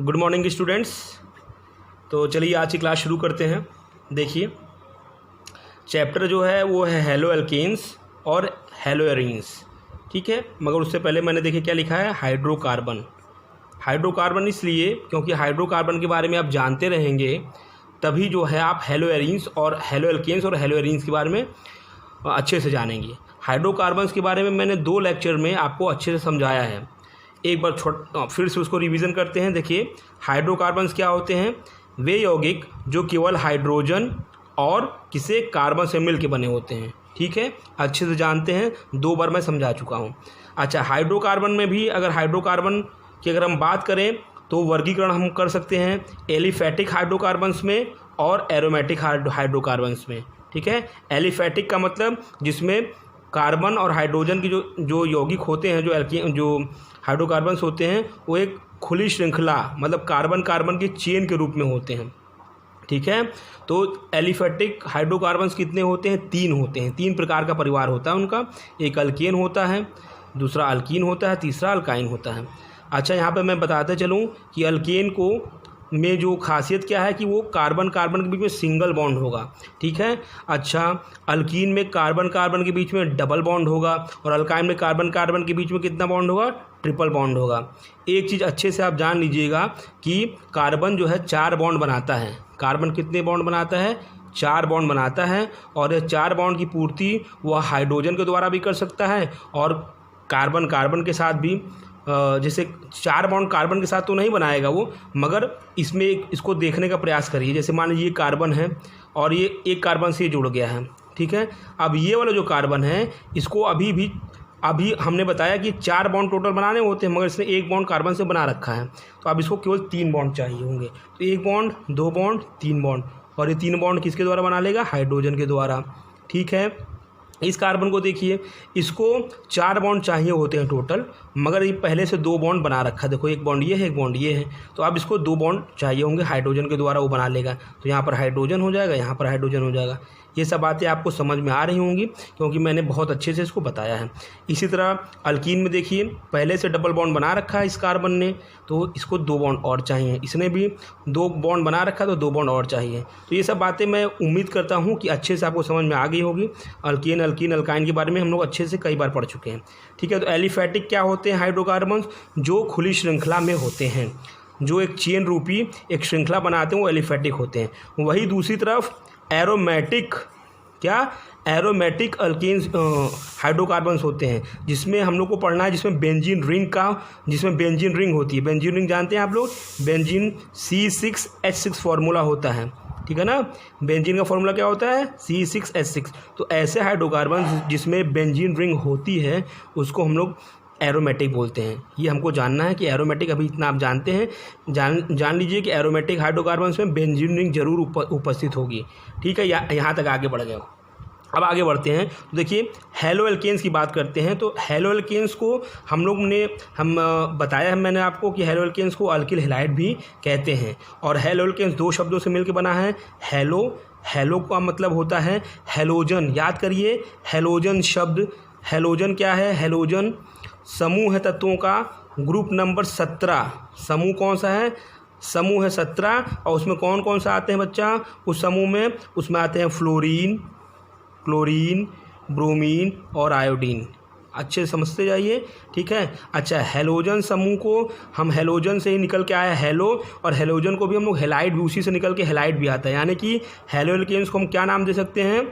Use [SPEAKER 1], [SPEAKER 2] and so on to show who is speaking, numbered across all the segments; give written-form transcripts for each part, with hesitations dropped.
[SPEAKER 1] Good morning students. तो चलिए आज की क्लास शुरू करते हैं। देखिए चैप्टर जो है वो है हेलो एल्केन्स और हेलो एरीन्स, ठीक है। मगर उससे पहले मैंने देखिए क्या लिखा है, हाइड्रोकार्बन। हाइड्रोकार्बन इसलिए क्योंकि हाइड्रोकार्बन के बारे में आप जानते रहेंगे तभी जो है आप हेलो एरीन्स और हेलो एल्केन्स और हेलो एरीन्स के बारे में अच्छे से जानेंगे। हाइड्रोकार्बन्स के बारे में मैंने 2 लेक्चर में आपको अच्छे से समझाया है। एक बार फिर से उसको रिवीजन करते हैं। देखिए हाइड्रोकार्बन्स क्या होते हैं, वे यौगिक जो केवल हाइड्रोजन और किसी कार्बन से मिल के बने होते हैं, ठीक है। अच्छे से जानते हैं, 2 बार मैं समझा चुका हूँ। अच्छा, हाइड्रोकार्बन में भी अगर हाइड्रोकार्बन की अगर हम बात करें तो वर्गीकरण हम कर सकते हैं एलिफैटिक हाइड्रोकार्बन्स में और एरोमेटिक हाइड्रोकार्बन्स में, ठीक है। एलिफैटिक का मतलब जिसमें कार्बन और हाइड्रोजन की जो यौगिक होते हैं, जो हाइड्रोकार्बन्स होते हैं वो एक खुली श्रृंखला मतलब कार्बन कार्बन की चेन के रूप में होते हैं, ठीक है। तो एलिफैटिक हाइड्रोकार्बन्स कितने होते हैं, 3 होते हैं। 3 प्रकार का परिवार होता है उनका। एक अल्केन होता है, दूसरा अल्कीन होता है, तीसरा अल्काइन होता है। अच्छा, यहाँ पे मैं बताते चलूँ कि अल्केन को में जो खासियत क्या है कि वो कार्बन कार्बन के बीच में सिंगल बॉन्ड होगा, ठीक है। अच्छा, अल्कीन में कार्बन कार्बन के बीच में डबल बॉन्ड होगा और अल्काइन में कार्बन कार्बन के बीच में कितना बॉन्ड होगा, ट्रिपल बॉन्ड होगा। एक चीज़ अच्छे से आप जान लीजिएगा कि कार्बन जो है 4 बॉन्ड बनाता है। कार्बन कितने बॉन्ड बनाता है, 4 बॉन्ड बनाता है। और ये 4 बॉन्ड की पूर्ति वह हाइड्रोजन के द्वारा भी कर सकता है और कार्बन कार्बन के साथ भी। जैसे 4 बॉन्ड कार्बन के साथ तो नहीं बनाएगा वो, मगर इसमें इसको देखने का प्रयास करिए। जैसे मान लीजिए ये कार्बन है और ये एक कार्बन से जुड़ गया है, ठीक है। अब ये वाला जो कार्बन है इसको अभी हमने बताया कि 4 बॉन्ड टोटल बनाने होते हैं, मगर इसने 1 बॉन्ड कार्बन से बना रखा है। तो अब इसको केवल 3 बॉन्ड चाहिए होंगे। तो 1 बॉन्ड, 2 बॉन्ड, 3 बॉन्ड, और ये 3 बॉन्ड किसके द्वारा बना लेगा, हाइड्रोजन के द्वारा, ठीक है। इस कार्बन को देखिए, इसको 4 बॉन्ड चाहिए होते हैं टोटल, मगर ये पहले से 2 बॉन्ड बना रखा है। देखो, एक बॉन्ड ये है, एक बॉन्ड ये है। तो अब इसको 2 बॉन्ड चाहिए होंगे हाइड्रोजन के द्वारा, वो बना लेगा। तो यहाँ पर हाइड्रोजन हो जाएगा, यहाँ पर हाइड्रोजन हो जाएगा। ये सब बातें आपको समझ में आ रही होंगी क्योंकि मैंने बहुत अच्छे से इसको बताया है। इसी तरह अल्कीन में देखिए, पहले से डबल बॉन्ड बना रखा है इस कार्बन ने, तो इसको 2 बॉन्ड और चाहिए। इसने भी 2 बॉन्ड बना रखा है तो 2 बॉन्ड और चाहिए। तो ये सब बातें मैं उम्मीद करता हूँ कि अच्छे से आपको समझ में आ गई होगी। अल्कीन, अल्काइन के बारे में हम लोग अच्छे से कई बार पढ़ चुके हैं, ठीक है। तो एलिफैटिक क्या होते हैं हाइड्रोकार्बन्स, जो खुली श्रृंखला में होते हैं, जो एक चेन रूपी एक श्रृंखला बनाते हैं, वो एलिफैटिक होते हैं। वही दूसरी तरफ एरोमेटिक, क्या, एरोमेटिक अल्केन्स हाइड्रोकार्बन्स होते हैं, जिसमें हम लोग को पढ़ना है, जिसमें बेंजीन रिंग होती है। बेंजीन रिंग जानते हैं आप लोग, बेंजीन C6H6 फार्मूला होता है, ठीक है ना। बेंजीन का फार्मूला क्या होता है, C6H6। तो ऐसे हाइड्रोकार्बन जिसमें बेंजीन रिंग होती है उसको हम लोग एरोमेटिक बोलते हैं। ये हमको जानना है कि एरोमेटिक, अभी इतना आप जानते हैं, जान लीजिए कि एरोमेटिक हाइड्रोकार्बन्स में बेंजीन रिंग जरूर उपस्थित होगी, ठीक है। यहाँ तक आगे बढ़ गए। अब आगे बढ़ते हैं तो देखिए हेलो एल्केन्स की बात करते हैं। तो हेलो एल्केन्स को बताया है मैंने आपको कि हेलो एल्केन्स को अल्किल हैलाइड भी कहते हैं। और हेलो एल्केन्स 2 शब्दों से मिलकर बना है। हेलो का मतलब होता है हेलोजन। याद करिए हेलोजन शब्द, हेलोजन क्या है, हेलोजन समूह है तत्वों का, ग्रुप नंबर 17। समूह कौन सा है, समूह है 17। और उसमें कौन कौन सा आते हैं बच्चा, उस समूह में उसमें आते हैं फ्लोरीन, क्लोरीन, ब्रोमीन और आयोडीन। अच्छे से समझते जाइए, ठीक है। अच्छा, हेलोजन समूह को हम हेलोजन से ही निकल के आया हेलो, और हेलोजन को भी हम लोग हेलाइड भी उसी से निकल के हेलाइड भी आता है। यानी कि हेलो एल्केन्स को हम क्या नाम दे सकते हैं,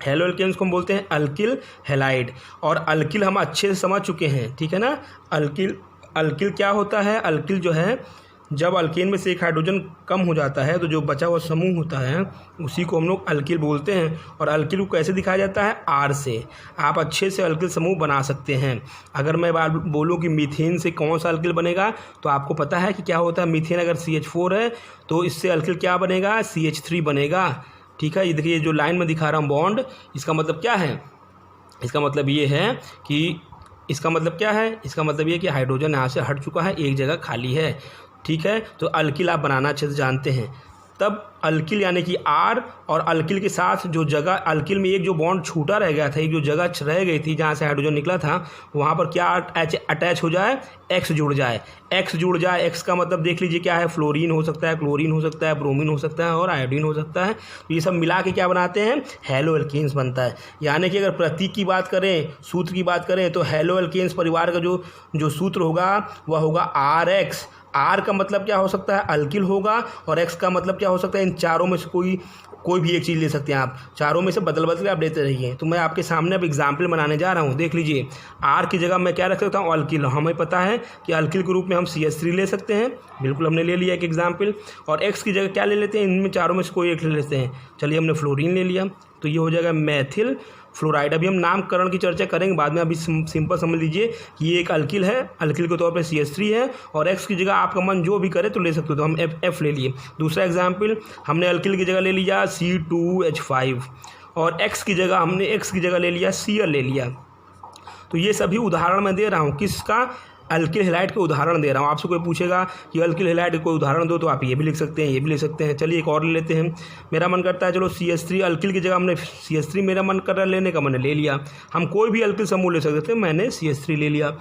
[SPEAKER 1] हेलो एल्केन्स को हम बोलते हैं अल्किल हैलाइड। और अल्किल हम अच्छे से समझ चुके हैं, ठीक है ना। अल्किल क्या होता है, अल्किल जो है जब अल्केन में से एक हाइड्रोजन कम हो जाता है तो जो बचा हुआ समूह होता है उसी को हम लोग अल्किल बोलते हैं। और अल्किल को कैसे दिखाया जाता है, R से। आप अच्छे से अल्किल समूह बना सकते हैं। अगर मैं बात बोलूँ कि मीथेन से कौन सा अल्किल बनेगा, तो आपको पता है कि क्या होता है, मीथेन अगर CH4 है तो इससे अल्किल क्या बनेगा, CH3 बनेगा, ठीक है। ये देखिए जो लाइन में दिखा रहा हूँ बॉन्ड, इसका मतलब क्या है, इसका मतलब ये है कि इसका मतलब ये कि हाइड्रोजन यहाँ से हट चुका है, एक जगह खाली है, ठीक है। तो अल्किल आप बनाना अच्छे से जानते हैं। तब अल्किल यानी कि R और अल्किल के साथ जो जगह, अल्किल में एक जो बॉन्ड छूटा रह गया था, एक जो जगह रह गई थी जहाँ से हाइड्रोजन निकला था, वहाँ पर क्या अटैच हो जाए, X जुड़ जाए। X जुड़ जाए, X का मतलब देख लीजिए क्या है, फ्लोरीन हो सकता है, क्लोरीन हो सकता है, ब्रोमीन हो सकता है और आयोडीन हो सकता है। तो ये सब मिला के क्या बनाते हैं, हेलो एल्केन्स बनता है। यानी कि अगर प्रतीक की बात करें, सूत्र की बात करें, तो हेलो एल्केन्स परिवार का जो सूत्र होगा वह होगा RX। R का मतलब क्या हो सकता है, अल्किल होगा, और X का मतलब क्या हो सकता है, इन चारों में से कोई भी एक चीज़ ले सकते हैं आप, चारों में से बदल के आप लेते रहिए। तो मैं आपके सामने अब एग्जाम्पल बनाने जा रहा हूँ, देख लीजिए। R की जगह मैं क्या रख सकता हूँ, अल्किल। हमें पता है कि अल्किल के रूप में हम CH3 ले सकते हैं, बिल्कुल हमने ले लिया एक एग्जाम्पल। और X की जगह क्या ले लेते हैं, इनमें चारों में से कोई एक ले लेते हैं। चलिए हमने फ्लोरीन ले लिया, तो ये हो जाएगा मेथिल फ्लोराइड। अभी हम नामकरण की चर्चा करेंगे बाद में, अभी सिंपल समझ लीजिए कि ये एक अल्किल है, अल्किल के तौर पे CH3 है, और X की जगह आपका मन जो भी करे तो ले सकते हो। तो हम F ले लिए। दूसरा एग्जाम्पल, हमने अल्किल की जगह ले लिया C2H5, और X की जगह ले लिया Cl ले लिया। तो ये सभी उदाहरण मैं दे रहा हूँ, किसका, अल्किल हैलाइड के उदाहरण दे रहा हूँ। आपसे कोई पूछेगा कि अल्किल हैलाइड के कोई उदाहरण दो, तो आप ये भी लिख सकते हैं, ये भी लिख सकते हैं। चलिए एक और ले लेते हैं। मेरा मन करता है चलो CH3, अल्किल की जगह हमने CH3 मेरा मन कर रहा है लेने का, मैंने ले लिया। हम कोई भी अल्किल समूह ले सकते थे, मैंने CH3 ले लिया।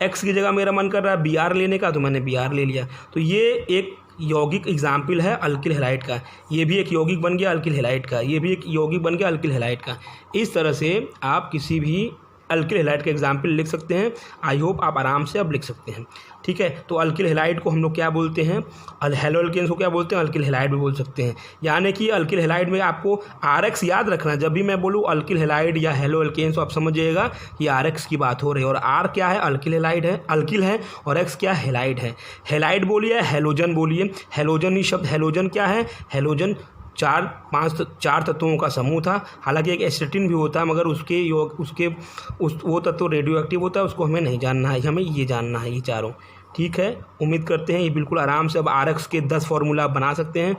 [SPEAKER 1] X की जगह मेरा मन कर रहा है Br लेने का, तो मैंने Br ले लिया। तो ये एक यौगिक एग्जाम्पल है अल्किल हैलाइड का। ये भी एक यौगिक बन गया अल्किल हैलाइड का, ये भी एक यौगिक बन गया अल्किल हैलाइड का। इस तरह से आप किसी भी अल्किल हैलाइड का एग्जाम्पल लिख सकते हैं। आई होप आप आराम से अब लिख सकते हैं, ठीक है। तो अल्किल हैलाइड को हम लोग क्या बोलते हैं, हेलो एल्केन्स को क्या बोलते हैं, अल्किल हैलाइड भी बोल सकते हैं। यानी कि अल्किल हैलाइड में आपको RX याद रखना, जब भी मैं बोलूँ अल्किल हैलाइड या हेलो एल्केन्स, तो आप समझ जाइएगा कि RX की बात हो रही है। और R क्या है, अल्किल हैलाइड है, अल्किल है, और X क्या, हैलाइड है। हैलाइड बोलिए, हेलोजन बोलिए। हेलोजन ही शब्द, हेलोजन क्या है, हेलोजन चार तत्वों का समूह था। हालांकि एक एसिटिन भी होता है, मगर वो तत्व रेडियो एक्टिव होता है, उसको हमें नहीं जानना है, हमें ये जानना है, ये चारों। ठीक है, उम्मीद करते हैं ये बिल्कुल आराम से अब RX के 10 फार्मूला आप बना सकते हैं।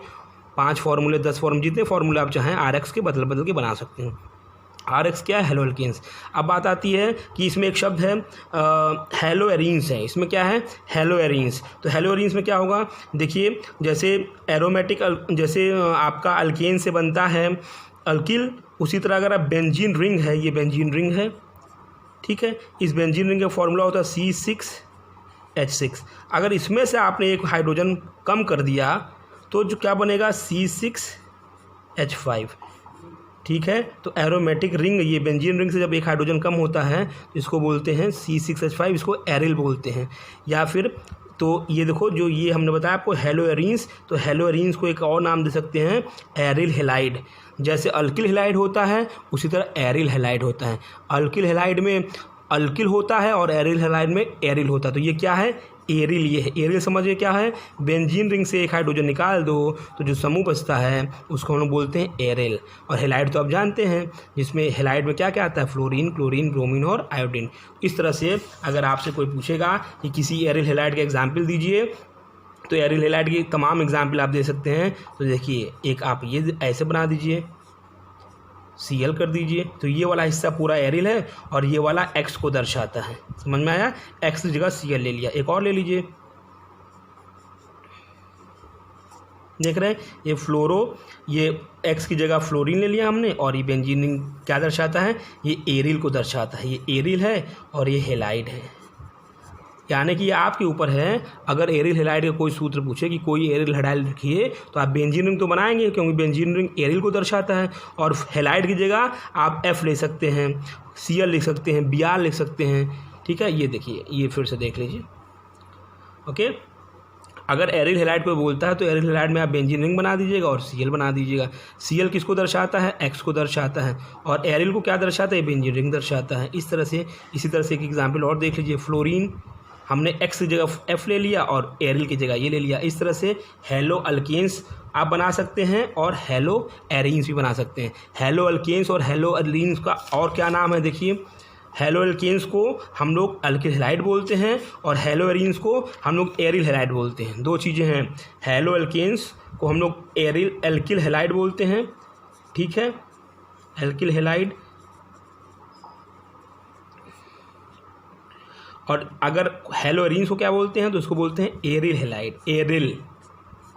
[SPEAKER 1] 5 फार्मूले 10 फार्मूले, जितने फार्मूला आप चाहें RX के बदल के बना सकते हैं। RX क्या है, हेलो एल्केन्स। अब बात आती है कि इसमें एक शब्द है हेलो एरीन्स है। इसमें क्या है, हेलो एरीन्स। तो हेलो एरीन्स में क्या होगा, देखिए जैसे एरोमेटिक, जैसे आपका अल्केन से बनता है अल्किल, उसी तरह अगर आप बेंजीन रिंग है, ये बेंजीन रिंग है, ठीक है। इस बेंजीन रिंग का फॉर्मूला होता है C6H6। अगर इसमें से आपने एक हाइड्रोजन कम कर दिया तो जो क्या बनेगा, C6H5, ठीक है। तो एरोमेटिक रिंग, ये बेंजीन रिंग से जब एक हाइड्रोजन कम होता है तो इसको बोलते हैं C6H5, इसको एरिल बोलते हैं। या फिर तो ये देखो, जो ये हमने बताया आपको हेलो एरीन्स, तो हेलो एरीन्स को एक और नाम दे सकते हैं, एरिल हैलाइड। जैसे अल्किल हैलाइड होता है उसी तरह एरिल हैलाइड होता है। अल्किल हैलाइड में अल्किल होता है और एरिल हैलाइड में एरिल होता है। तो ये क्या है, एरिल। ये है एरिल, समझिए क्या है, बेंजीन रिंग से एक हाइड्रोजन निकाल दो तो जो समूह बचता है उसको हम लोग बोलते हैं एरिल। और हैलाइड तो आप जानते हैं, जिसमें हैलाइड में क्या क्या आता है, फ्लोरीन, क्लोरीन, ब्रोमीन और आयोडीन। इस तरह से अगर आपसे कोई पूछेगा कि किसी एरिल हैलाइड का एग्जाम्पल दीजिए, तो एरिल हैलाइड की तमाम एग्जाम्पल आप दे सकते हैं। तो देखिए, एक आप ये ऐसे बना दीजिए, Cl कर दीजिए, तो ये वाला हिस्सा पूरा एरिल है और ये वाला X को दर्शाता है। समझ में आया, X की जगह Cl ले लिया। एक और ले लीजिए, देख रहे हैं ये फ्लोरो, ये X की जगह फ्लोरीन ले लिया हमने, और ये बेंजीन क्या दर्शाता है, ये एरिल को दर्शाता है। ये एरिल है और ये हैलाइड है। यानी कि ये आपके ऊपर है, अगर एरिल हैलाइड का कोई सूत्र पूछे कि कोई एरिल हैलाइड लिखिए, तो आप बेंजीन रिंग तो बनाएंगे, क्योंकि बेंजीन रिंग एरिल को दर्शाता है। और हैलाइड की जगह आप F ले सकते हैं, Cl लिख सकते हैं, Br लिख सकते हैं, ठीक है। ये देखिए, ये फिर से देख लीजिए, ओके। अगर एरिल हैलाइड कोई बोलता है तो एरिल हैलाइड में आप बेंजीन रिंग बना दीजिएगा और Cl बना दीजिएगा। Cl किसको दर्शाता है, X को दर्शाता है, और एरिल को क्या दर्शाता है, बेंजीन रिंग दर्शाता है। इस तरह से, इसी तरह से एक एग्जाम्पल और देख लीजिए, फ्लोरीन हमने X की जगह F ले लिया और एरिल की जगह ये ले लिया। इस तरह से हेलो अल्केन्स आप बना सकते हैं और हेलो एरीन्स भी बना सकते हैं। हेलो अल्केन्स और हेलो एरीन्स का और क्या नाम है, देखिए, हेलो एल्केन्स को हम लोग अल्किल हैलाइड बोलते हैं और हेलो एरीन्स को हम लोग एरिल हैलाइड बोलते हैं। दो चीज़ें हैं, हेलो एल्केन्स को हम लोग अल्किल हैलाइड बोलते हैं, ठीक है, अल्किल हैलाइड। और अगर हेलो एरीन्स को क्या बोलते हैं, तो उसको बोलते हैं aryl halide.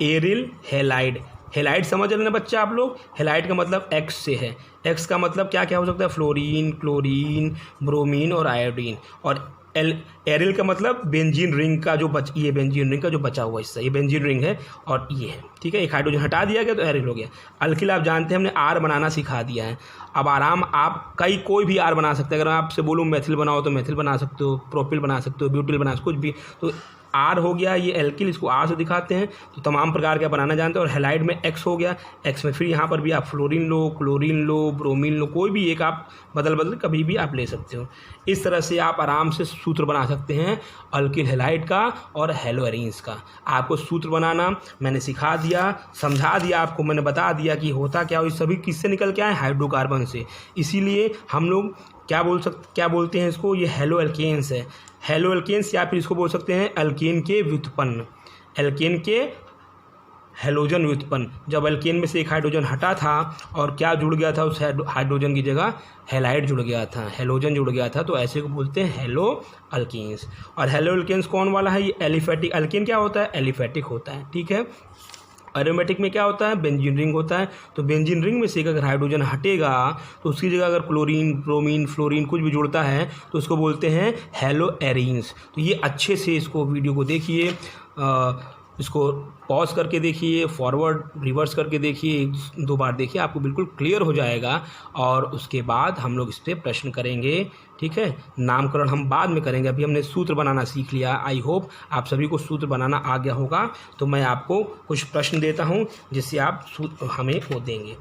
[SPEAKER 1] Aryl halide, halide समझ रहे ना बच्चा आप लोग, हेलाइड का मतलब एक्स से है। एक्स का मतलब क्या क्या हो सकता है, फ्लोरीन, क्लोरीन, ब्रोमीन और आयोडीन। और एरिल का मतलब बेंजीन रिंग का जो ये बेंजीन रिंग का जो बचा हुआ हिस्सा, ये बेंजीन रिंग है और ये है, ठीक है। एक हाइड्रोजन हटा दिया गया तो एरिल हो गया। अल्किल आप जानते हैं हमने आर बनाना सिखा दिया है। अब आराम आप कोई भी आर बना सकते हैं। अगर मैं आपसे बोलूँ मेथिल बनाओ तो मेथिल बना सकते हो, प्रोपिल बना सकते हो, ब्यूटिल बना सकते हो, कुछ भी। तो आर हो गया, ये एल्किल, इसको आर से दिखाते हैं। तो तमाम प्रकार का बनाना जानते हैं। और हेलाइड में एक्स हो गया, एक्स में फिर यहाँ पर भी आप फ्लोरीन लो, क्लोरीन लो, ब्रोमीन लो, कोई भी एक आप बदल कभी भी आप ले सकते हो। इस तरह से आप आराम से सूत्र बना सकते हैं अल्किल हेलाइड का और हेलोएरीन्स का। आपको सूत्र बनाना मैंने सिखा दिया, समझा दिया आपको, मैंने बता दिया कि होता क्या हो। ये सभी किससे निकल के आए, हाइड्रोकार्बन से। इसीलिए हम लोग क्या बोलते हैं इसको, ये हेलो एल्केन्स है। हेलो एल्केन्स, या फिर इसको बोल सकते हैं एल्केन के व्युत्पन्न, एल्केन के हेलोजन व्युत्पन्न। जब एल्केन में से एक हाइड्रोजन हटा था और क्या जुड़ गया था, उस हाइड्रोजन की जगह हेलाइड जुड़ गया था, हेलोजन जुड़ गया था, तो ऐसे को बोलते हैं हेलो अल्केन्स। और हेलो एल्केन्स कौन वाला है, ये एलिफेटिक। अल्केन क्या होता है, एलिफेटिक होता है, ठीक है। एरोमेटिक में क्या होता है, बेंजीन रिंग होता है। तो बेंजीन रिंग में से अगर हाइड्रोजन हटेगा तो उसकी जगह अगर क्लोरीन, ब्रोमीन, फ्लोरीन कुछ भी जुड़ता है तो उसको बोलते हैं हेलोएरीन्स। तो ये अच्छे से इसको वीडियो को देखिए, इसको पॉज करके देखिए, फॉरवर्ड रिवर्स करके देखिए, 2 बार देखिए, आपको बिल्कुल क्लियर हो जाएगा। और उसके बाद हम लोग इस पर प्रश्न करेंगे, ठीक है। नामकरण हम बाद में करेंगे, अभी हमने सूत्र बनाना सीख लिया। आई होप आप सभी को सूत्र बनाना आ गया होगा। तो मैं आपको कुछ प्रश्न देता हूं जिससे आप सूत्र हमें वो देंगे।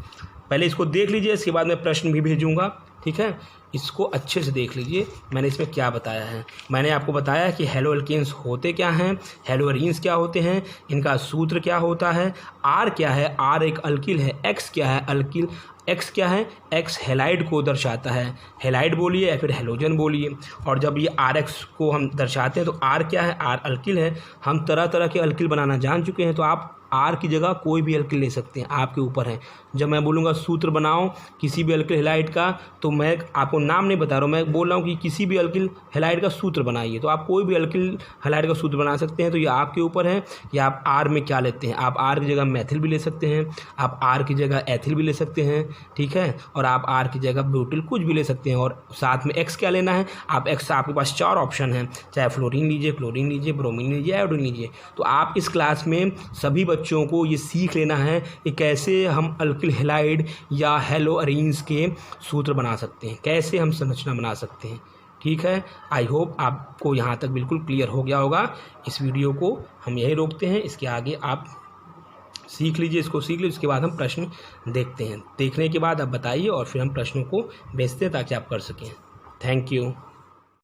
[SPEAKER 1] पहले इसको देख लीजिए, इसके बाद मैं प्रश्न भी भेजूँगा, ठीक है। इसको अच्छे से देख लीजिए, मैंने इसमें क्या बताया है। मैंने आपको बताया कि हेलो एल्केन्स होते क्या हैं, हेलोएरीन्स क्या होते हैं, इनका सूत्र क्या होता है, आर क्या है, आर एक अल्किल है, एक्स क्या है, अल्किल, एक्स क्या है, एक्स हेलाइड को दर्शाता है, हेलाइड बोलिए या फिर हेलोजन बोलिए। और जब ये आर एक्स को हम दर्शाते हैं तो आर क्या है, आर अल्किल है। हम तरह तरह के अल्किल बनाना जान चुके हैं, तो आप आर की जगह कोई भी अल्किल ले सकते हैं, आपके ऊपर है। जब मैं बोलूँगा सूत्र बनाओ किसी भी अल्किल हेलाइड का, तो मैं आपको नाम नहीं बता रहा हूँ, मैं बोल रहा हूँ कि किसी भी अल्किल हेलाइड का सूत्र बनाइए। तो आप कोई भी अल्किल हेलाइड का सूत्र बना सकते हैं। तो ये आपके ऊपर है कि आप आर में क्या लेते हैं। आप आर की जगह मेथिल भी ले सकते हैं, आप आर की जगह एथिल भी ले सकते हैं, ठीक है। और आप आर की जगह ब्यूटिल कुछ भी ले सकते हैं। और साथ में एक्स क्या लेना है, आप एक्स, आपके पास 4 ऑप्शन हैं, चाहे फ्लोरीन लीजिए, क्लोरीन लीजिए, ब्रोमीन लीजिए, आयोडीन लीजिए। तो आप इस क्लास में सभी बच्चों को ये सीख लेना है कि कैसे हम अल्किल हेलाइड या हेलोएरीन्स के सूत्र बना सकते हैं, कैसे हम संरचना बना सकते हैं, ठीक है। आई होप आपको यहाँ तक बिल्कुल क्लियर हो गया होगा। इस वीडियो को हम यही रोकते हैं, इसके आगे आप सीख लीजिए, इसको सीख लीजिए, उसके बाद हम प्रश्न देखते हैं। देखने के बाद आप बताइए और फिर हम प्रश्नों को भेजते हैं ताकि आप कर सकें। Thank you.